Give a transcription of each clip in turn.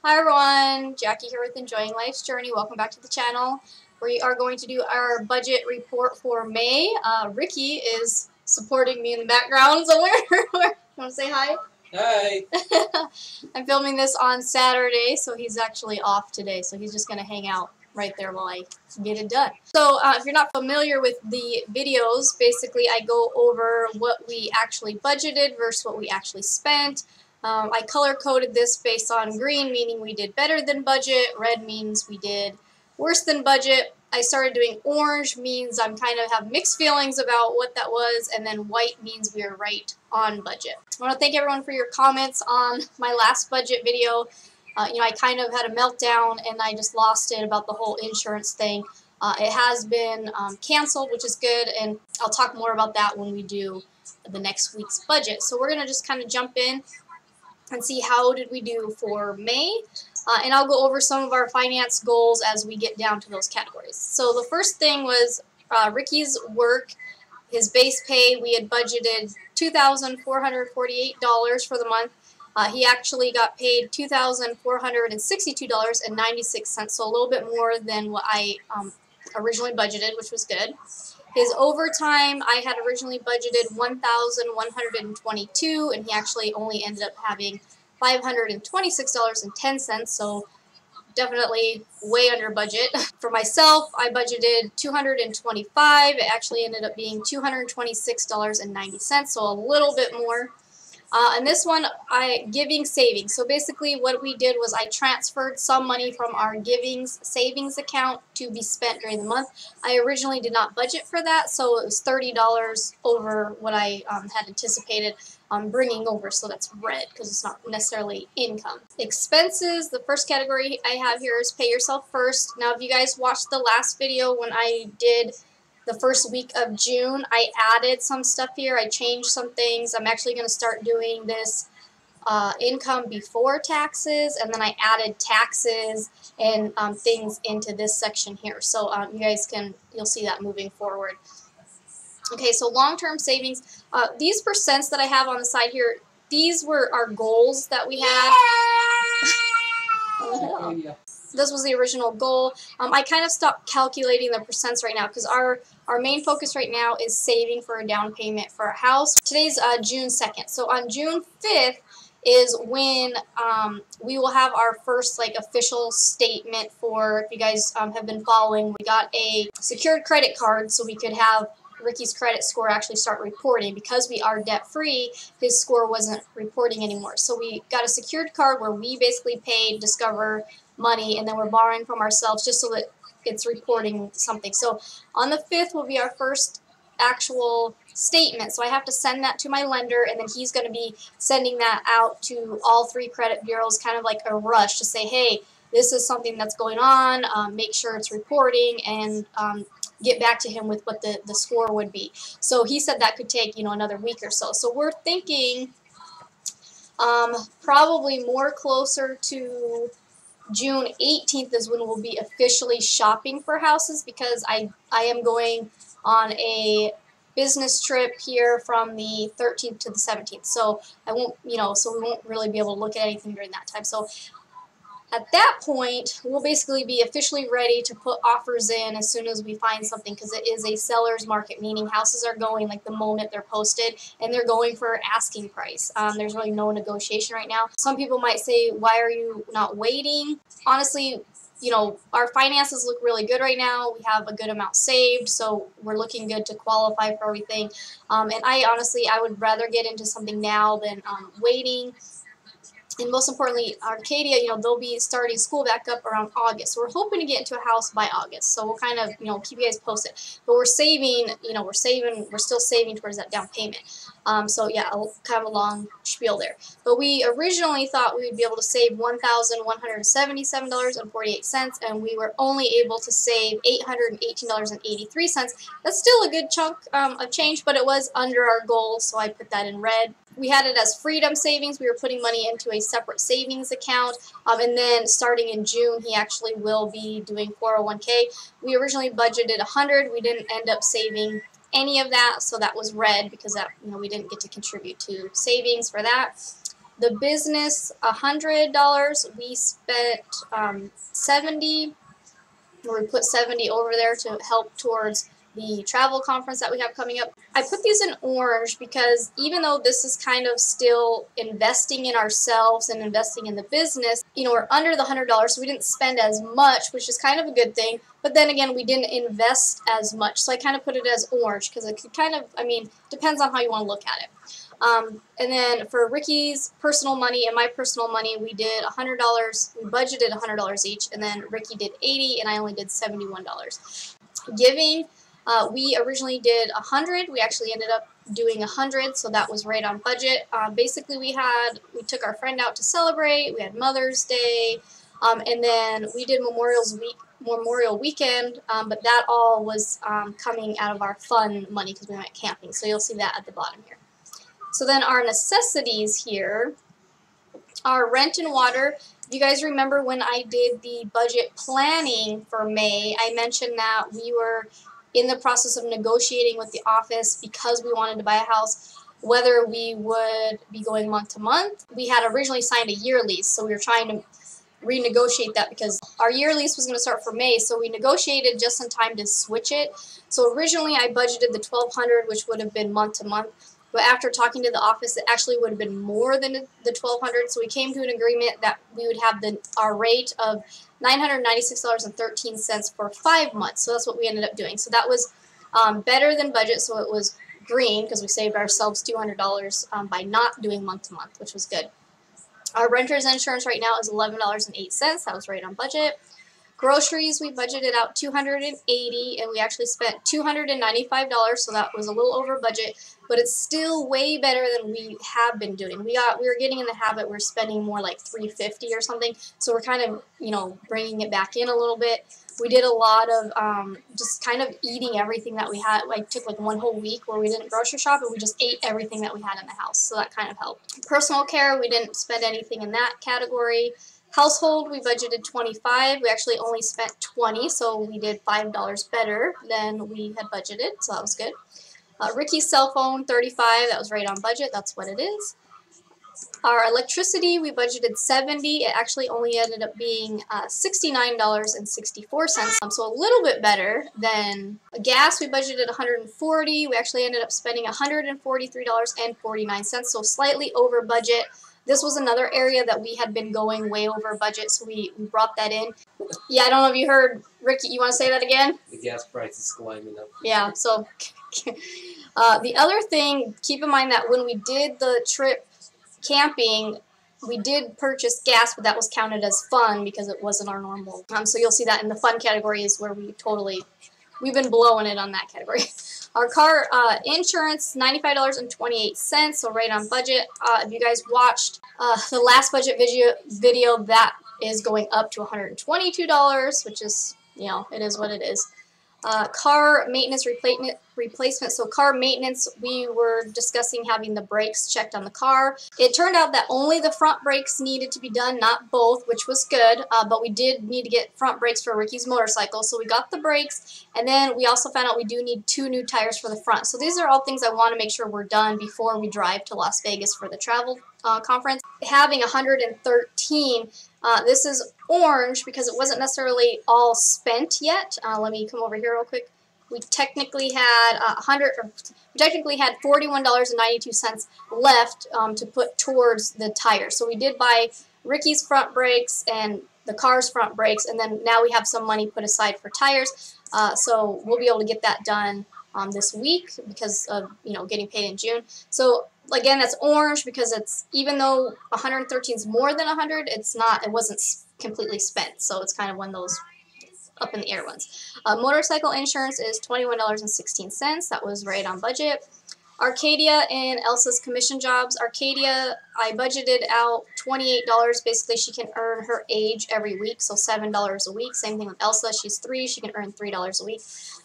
Hi everyone, Jackie here with Enjoying Life's Journey. Welcome back to the channel. We are going to do our budget report for May. Ricky is supporting me in the background somewhere. You want to say hi? Hi. I'm filming this on Saturday, so he's actually off today, so he's just going to hang out right there while I get it done. So if you're not familiar with the videos, basically I go over what we actually budgeted versus what we actually spent. I color-coded this based on green, meaning we did better than budget. Red means we did worse than budget. I started doing orange, means I'm kind of have mixed feelings about what that was, and then white means we are right on budget. I want to thank everyone for your comments on my last budget video. I kind of had a meltdown and I just lost it about the whole insurance thing. It has been canceled, which is good, and I'll talk more about that when we do the next week's budget. So we're going to just kind of jump in and see how did we do for May, and I'll go over some of our finance goals as we get down to those categories. So the first thing was Ricky's work, his base pay. We had budgeted $2,448 for the month. He actually got paid $2,462.96, so a little bit more than what I originally budgeted, which was good. His overtime, I had originally budgeted $1,122, and he actually only ended up having $526.10, so definitely way under budget. For myself, I budgeted $225. It actually ended up being $226.90, so a little bit more. And this one, giving savings. So basically what we did was I transferred some money from our givings savings account to be spent during the month. I originally did not budget for that, so it was $30 over what I had anticipated bringing over, so that's red because it's not necessarily income. Expenses, the first category I have here is pay yourself first. Now if you guys watched the last video when I did the first week of June, I added some stuff here. I changed some things. I'm actually going to start doing this income before taxes, and then I added taxes and things into this section here. So you'll see that moving forward. Okay, so long-term savings. These percents that I have on the side here, these were our goals that we had. This was the original goal. I kind of stopped calculating the percents right now because our main focus right now is saving for a down payment for a house. Today's June 2nd. So on June 5th is when we will have our first official statement for, if you guys have been following, we got a secured credit card so we could have Ricky's credit score actually start reporting. Because we are debt-free, his score wasn't reporting anymore. So we got a secured card where we basically paid Discover money, and then we're borrowing from ourselves just so that it's reporting something. So on the 5th will be our first actual statement. So I have to send that to my lender, and then he's going to be sending that out to all 3 credit bureaus, kind of like a rush to say, hey, this is something that's going on, make sure it's reporting, and get back to him with what the score would be. So he said that could take, another week or so. So we're thinking probably more closer to June 18th is when we'll be officially shopping for houses, because I am going on a business trip here from the 13th to the 17th. So I won't, so we won't really be able to look at anything during that time. So at that point, we'll basically be officially ready to put offers in as soon as we find something, because it is a seller's market, meaning houses are going the moment they're posted, and they're going for asking price. There's really no negotiation right now. Some people might say, why are you not waiting? Honestly, our finances look really good right now. We have a good amount saved, so we're looking good to qualify for everything. And I would rather get into something now than waiting. And most importantly, Arcadia, they'll be starting school back up around August. So we're hoping to get into a house by August. So we'll kind of, keep you guys posted. But we're saving, we're still saving towards that down payment. So yeah, kind of a long spiel there. But we originally thought we would be able to save $1,177.48, and we were only able to save $818.83. That's still a good chunk of change, but it was under our goal, so I put that in red. We had it as freedom savings. We were putting money into a separate savings account, and then starting in June, he actually will be doing 401k. We originally budgeted $100. We didn't end up saving any of that, so that was red because that we didn't get to contribute to savings for that. The business, $100. We spent 70, or we put 70 over there to help towards the travel conference that we have coming up. I put these in orange because even though this is kind of still investing in ourselves and investing in the business, you know, we're under the $100, so we didn't spend as much, which is kind of a good thing. But then again, we didn't invest as much, so I kind of put it as orange because it could kind of, I mean, depends on how you want to look at it. And then for Ricky's personal money and my personal money, we did $100. We budgeted $100 each, and then Ricky did $80, and I only did $71. Giving, we originally did 100. We actually ended up doing 100, so that was right on budget. Basically, we took our friend out to celebrate. We had Mother's Day, and then we did Memorial Weekend, but that all was coming out of our fun money because we went camping. So you'll see that at the bottom here. So then our necessities here are rent and water. If you guys remember when I did the budget planning for May, I mentioned that we were in the process of negotiating with the office because we wanted to buy a house, whether we would be going month to month. We had originally signed a year lease, so we were trying to renegotiate that because our year lease was going to start for May, so we negotiated just in time to switch it. So originally I budgeted the $1,200, which would have been month to month. But after talking to the office, it actually would have been more than the $1,200. So we came to an agreement that we would have our rate of $996.13 for 5 months. So that's what we ended up doing. So that was better than budget. So it was green because we saved ourselves $200 by not doing month to month, which was good. Our renter's insurance right now is $11.08. That was right on budget. Groceries, we budgeted out $280, and we actually spent $295, so that was a little over budget, but it's still way better than we have been doing. We were getting in the habit, we're spending more like $350 or something, so we're kind of, you know, bringing it back in a little bit. We did a lot of just kind of eating everything that we had. I took like one whole week where we didn't grocery shop, and we just ate everything that we had in the house, so that kind of helped. Personal care, we didn't spend anything in that category. Household, we budgeted $25. We actually only spent $20, so we did $5 better than we had budgeted, so that was good. Ricky's cell phone, $35. That was right on budget. That's what it is. Our electricity, we budgeted $70. It actually only ended up being $69.64, so a little bit better than gas. We budgeted $140. We actually ended up spending $143.49, so slightly over budget. This was another area that we had been going way over budget, so we brought that in. Yeah, I don't know if you heard, Ricky, you want to say that again? The gas price is climbing up. Yeah, so the other thing, keep in mind that when we did the trip camping, we did purchase gas, but that was counted as fun because it wasn't our normal. So you'll see that in the fun category is where we've been blowing it on that category. Our car insurance, $95.28, so right on budget. If you guys watched the last budget video, that is going up to $122, which is, you know, it is what it is. Car maintenance replacement. So car maintenance, we were discussing having the brakes checked on the car. It turned out that only the front brakes needed to be done, not both, which was good. But we did need to get front brakes for Ricky's motorcycle, so we got the brakes. And then we also found out we do need 2 new tires for the front. So these are all things I want to make sure we're done before we drive to Las Vegas for the travel conference. Having 113. This is orange because it wasn't necessarily all spent yet. Let me come over here real quick. We technically had $41.92 left to put towards the tires. So we did buy Ricky's front brakes and the car's front brakes, and then now we have some money put aside for tires. So we'll be able to get that done this week because of, you know, getting paid in June. So again, that's orange because it's, even though 113 is more than 100, it wasn't completely spent. So it's kind of one of those up in the air ones. Motorcycle insurance is $21.16. That was right on budget. Arcadia and Elsa's commission jobs. Arcadia, I budgeted out $28. Basically, she can earn her age every week, so $7 a week. Same thing with Elsa. She's 3. She can earn $3 a week.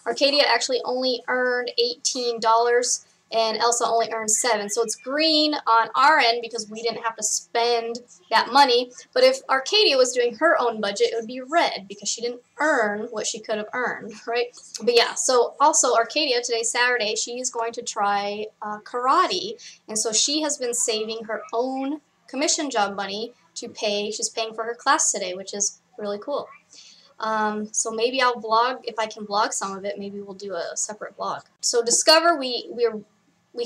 Arcadia actually only earned $18, and Elsa only earned $7. So it's green on our end because we didn't have to spend that money. But if Arcadia was doing her own budget, it would be red because she didn't earn what she could have earned, right? But yeah, so also Arcadia, today's Saturday, she's going to try karate. And so she has been saving her own commission job money to pay. She's paying for her class today, which is really cool. So maybe I'll vlog, if I can vlog some of it, maybe we'll do a separate vlog. So Discover, we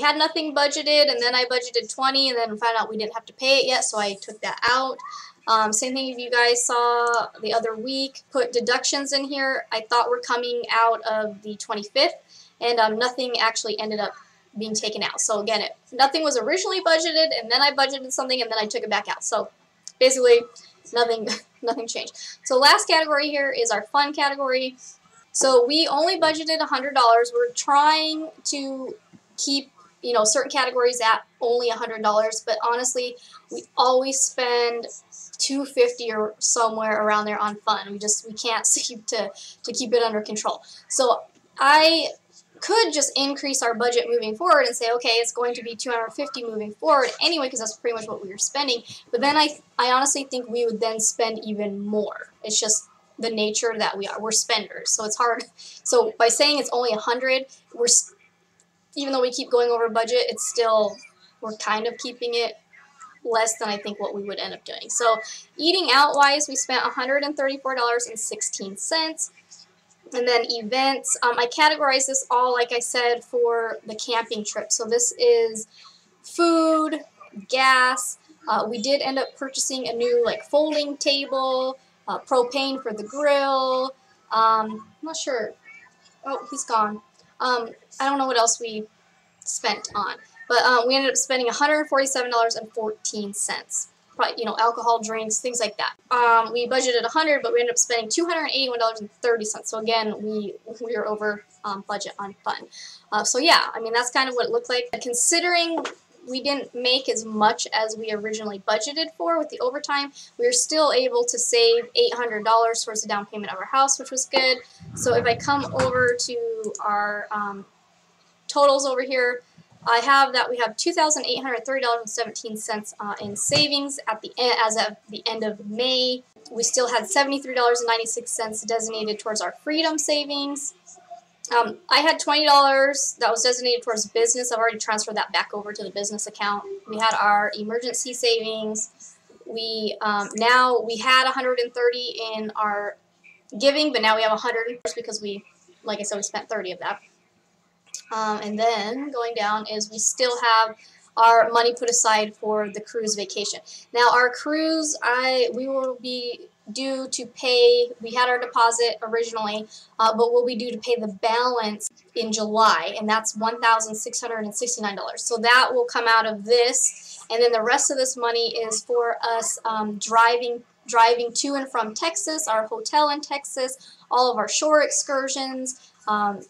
had nothing budgeted, and then I budgeted 20, and then found out we didn't have to pay it yet, so I took that out. Same thing if you guys saw the other week, put deductions in here. I thought we're coming out of the 25th, and nothing actually ended up being taken out. So again, nothing was originally budgeted, and then I budgeted something, and then I took it back out. So basically, nothing changed. So last category here is our fun category. So we only budgeted $100. We're trying to keep, you know, certain categories at only $100, but honestly, we always spend $250 or somewhere around there on fun. We can't seem to keep it under control. So I could just increase our budget moving forward and say, okay, it's going to be $250 moving forward anyway, because that's pretty much what we were spending. But then I honestly think we would then spend even more. It's just the nature that we're spenders, so it's hard. So by saying it's only 100, even though we keep going over budget, it's still, we're kind of keeping it less than I think what we would end up doing. So eating out wise, we spent $134.16. And then events, I categorize this all, like I said, for the camping trip. So this is food, gas. We did end up purchasing a new folding table, propane for the grill. I'm not sure. Oh, he's gone. I don't know what else we spent on, but we ended up spending $147.14. Probably, you know, alcohol, drinks, things like that. We budgeted $100, but we ended up spending $281.30. So again, we were over budget on fun. So yeah, I mean, that's kind of what it looked like. Considering we didn't make as much as we originally budgeted for with the overtime, we were still able to save $800 towards the down payment of our house, which was good. So if I come over to our totals over here, I have that we have $2,830.17 in savings at the end, as of the end of May. We still had $73.96 designated towards our freedom savings. I had $20 that was designated towards business. I've already transferred that back over to the business account. We had our emergency savings. We now we had $130 in our giving, but now we have $100 because we, like I said, we spent 30 of that. And then going down is we still have our money put aside for the cruise vacation. Now our cruise, we will be due to pay, we had our deposit originally, but we'll be due to pay the balance in July, and that's $1,669. So that will come out of this, and then the rest of this money is for us driving to and from Texas, our hotel in Texas, all of our shore excursions,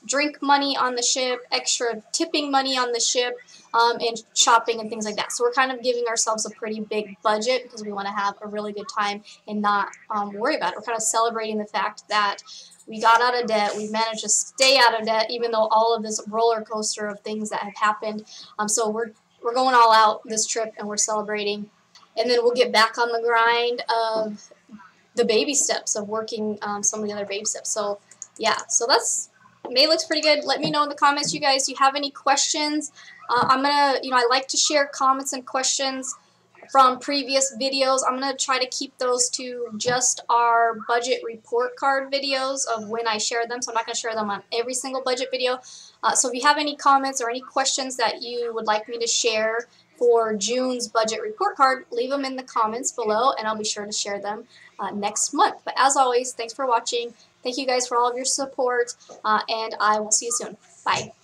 drink money on the ship, extra tipping money on the ship, and shopping and things like that. So we're kind of giving ourselves a pretty big budget because we want to have a really good time and not worry about it. We're kind of celebrating the fact that we got out of debt, we managed to stay out of debt, even though all of this roller coaster of things that have happened. So we're going all out this trip, and we're celebrating. And then we'll get back on the grind of the baby steps of working some of the other baby steps. So yeah, so May looks pretty good. Let me know in the comments, you guys, do you have any questions? I'm gonna, I like to share comments and questions from previous videos. I'm gonna try to keep those to just our budget report card videos of when I share them. So I'm not gonna share them on every single budget video. So if you have any comments or any questions that you would like me to share for June's budget report card, leave them in the comments below, and I'll be sure to share them next month. But as always, thanks for watching. Thank you guys for all of your support, and I will see you soon. Bye.